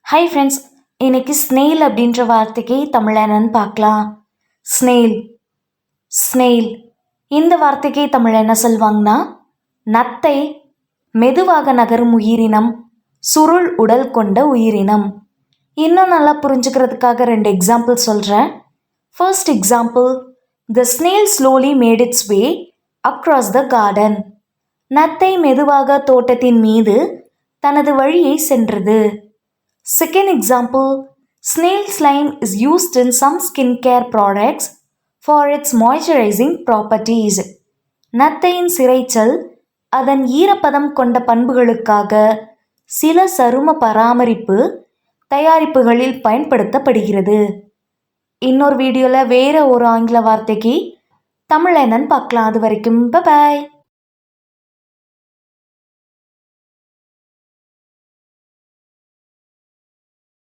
Hi friends, இன்னைக்கு snail அப்படின்ற வார்த்தைக்கு தமிழ் என்னன்னு பார்க்கலாம். ஸ்னெயில் ஸ்னெயில் இந்த வார்த்தைக்கு தமிழ் என்ன சொல்வாங்கன்னா நத்தை, மெதுவாக நகரும் உயிரினம், சுருள் உடல் கொண்ட உயிரினம். இன்னும் நல்லா புரிஞ்சுக்கிறதுக்காக 2 எக்ஸாம்பிள் சொல்கிறேன். First example, the snail slowly made its way across the garden. நத்தை மெதுவாக தோட்டத்தின் மீது தனது வழியை சென்றது. Second example, snail slime is used in some skincare products for its moisturizing properties. நத்தையின் சிரைச்சல் அதன் ஈரப்பதம் கொண்ட பண்புகளுக்காக சில சரும பராமரிப்பு தயாரிப்புகளில் பயன்படுத்தப்படுகிறது. இன்னொரு வீடியோவில் வேற ஒரு ஆங்கில வார்த்தைக்கு தமிழ் என்னன்னு பார்க்கலாம். அது வரைக்கும் பை.